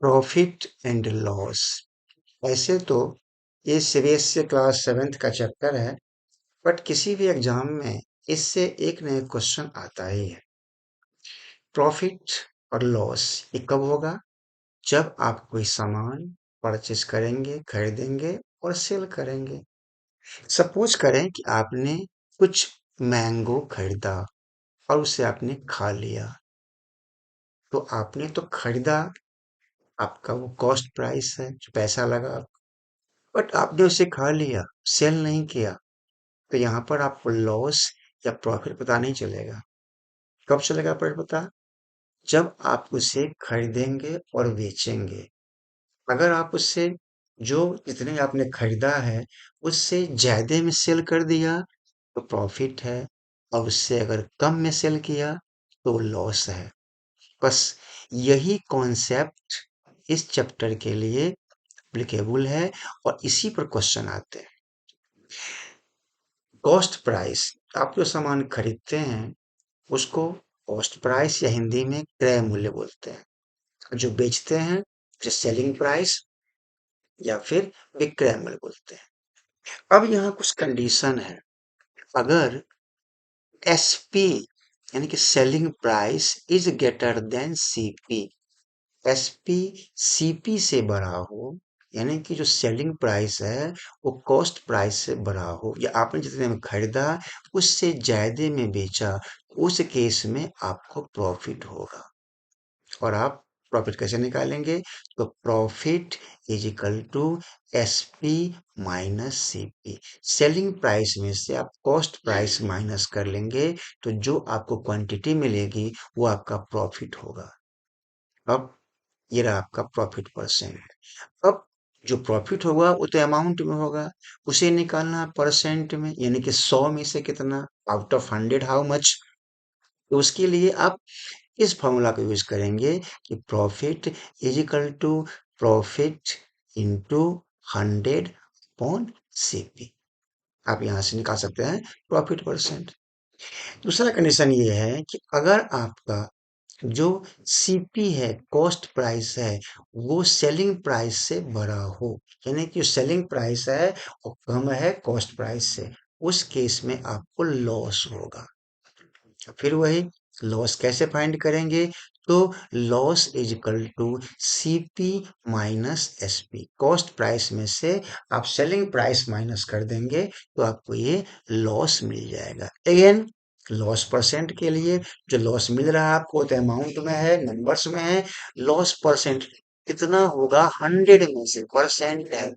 Profit and loss. ऐसे तो ये सीबीएसई क्लास 7th का चैप्टर है, बट किसी भी एग्जाम में इससे एक न एक क्वेश्चन आता ही है। प्रॉफिट और लॉस ये कब होगा? जब आप कोई सामान परचेस करेंगे, खरीदेंगे और सेल करेंगे। सपोज करें कि आपने कुछ मैंगो खरीदा और उसे आपने खा लिया, तो आपने तो खरीदा, आपका वो कॉस्ट प्राइस है, जो पैसा लगा, बट आपने उसे खा लिया, सेल नहीं किया, तो यहाँ पर आपको लॉस या प्रॉफिट पता नहीं चलेगा। कब चलेगा प्रॉफिट पता? जब आप उसे खरीदेंगे और बेचेंगे। अगर आप उससे जो जितने आपने खरीदा है उससे ज्यादा में सेल कर दिया तो प्रॉफिट है, और उससे अगर कम में सेल किया तो लॉस है। बस यही कॉन्सेप्ट इस चैप्टर के लिए एप्लीकेबल है और इसी पर क्वेश्चन आते हैं। कॉस्ट प्राइस, आप जो सामान खरीदते हैं उसको कॉस्ट प्राइस या हिंदी में क्रय मूल्य बोलते हैं। जो बेचते हैं उसे सेलिंग प्राइस या फिर विक्रय मूल्य बोलते हैं। अब यहाँ कुछ कंडीशन है। अगर एसपी यानी कि selling price is greater than CP, SP CP से बड़ा हो, यानी कि जो सेलिंग प्राइस है वो कॉस्ट प्राइस से बड़ा हो, या आपने जितने में खरीदा उससे ज्यादा में बेचा, उस केस में आपको प्रॉफिट होगा। और आप प्रॉफिट कैसे निकालेंगे? तो profit is equal to SP minus CP. Selling price में से आप कॉस्ट प्राइस माइनस कर लेंगे, तो जो आपको क्वांटिटी मिलेगी वो आपका प्रॉफिट होगा। अब ये रहा आपका प्रॉफिट परसेंट। अब जो प्रॉफिट होगा वो तो अमाउंट में होगा, उसे निकालना परसेंट में, यानी कि 100 में से कितना, आउट ऑफ 100 हाउ मच। तो उसके लिए आप इस फॉर्मूला को यूज करेंगे कि profit is equal to profit into 100 upon CP. आप यहां से निकाल सकते हैं प्रॉफिट परसेंट। दूसरा कंडीशन ये है कि अगर आपका जो सीपी है, कॉस्ट प्राइस है, वो सेलिंग प्राइस से बड़ा हो, यानी कि सेलिंग प्राइस है वो कम है कॉस्ट प्राइस से, उस केस में आपको लॉस होगा। फिर वही लॉस कैसे फाइंड करेंगे? तो loss is equal to CP minus SP. Cost price में से आप सेलिंग प्राइस माइनस कर देंगे तो आपको ये लॉस मिल जाएगा। अगेन लॉस परसेंट के लिए जो लॉस मिल रहा है आपको तो अमाउंट में है, नंबर्स में है। लॉस परसेंट कितना होगा? 100 में से परसेंट है।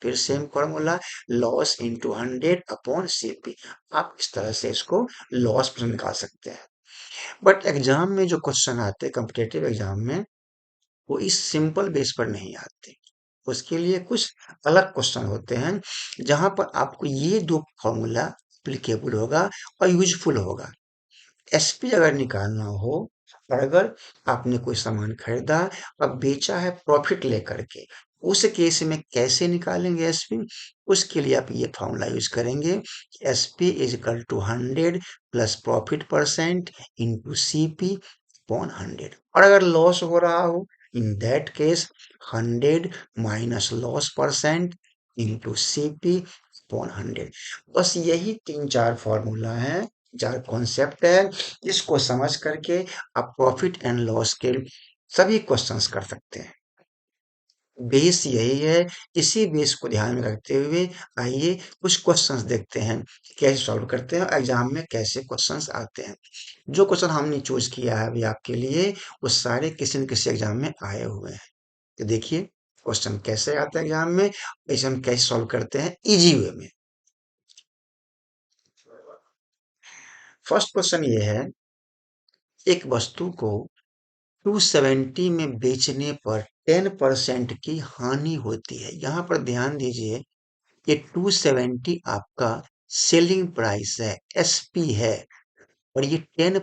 फिर same formula, loss into 100 upon CP. आप इस तरह से इसको लॉस पर निकाल सकते हैं। बट एग्जाम में जो क्वेश्चन आते हैं कॉम्पिटेटिव एग्जाम में, वो इस सिंपल बेस पर नहीं आते। उसके लिए कुछ अलग क्वेश्चन होते हैं जहां पर आपको ये दो फॉर्मूला एप्लीकेबल होगा और यूजफुल होगा। एसपी अगर निकालना हो, और अगर आपने कोई सामान खरीदा और बेचा है प्रॉफिट लेकर के, उस केस में कैसे निकालेंगे एसपी? उसके लिए आप ये फॉर्मूला यूज करेंगे, SP is equal to 100 plus profit percent into CP upon 100। और अगर लॉस हो रहा हो, in that case 100 minus loss percent into CP upon 100। बस यही तीन चार फॉर्मूला है, चार कॉन्सेप्ट है, इसको समझ करके आप प्रॉफिट एंड लॉस के सभी क्वेश्चंस कर सकते हैं। बेस यही है। इसी बेस को ध्यान में रखते हुए आइए कुछ क्वेश्चंस देखते हैं कि कैसे सॉल्व करते हैं, एग्जाम में कैसे क्वेश्चंस आते हैं। जो क्वेश्चन हमने चूज किया है अभी आपके लिए, वो सारे किसी न किसी एग्जाम में आए हुए हैं। तो देखिए क्वेश्चन कैसे आता है एग्जाम में, इसे हम कैसे सॉल्व करते हैं इजी वे में। फर्स्ट क्वेश्चन ये है, एक वस्तु को 270 में बेचने पर 10% की हानि होती है। यहाँ पर ध्यान दीजिए, ये 270 आपका सेलिंग प्राइस है, एसपी है, और ये 10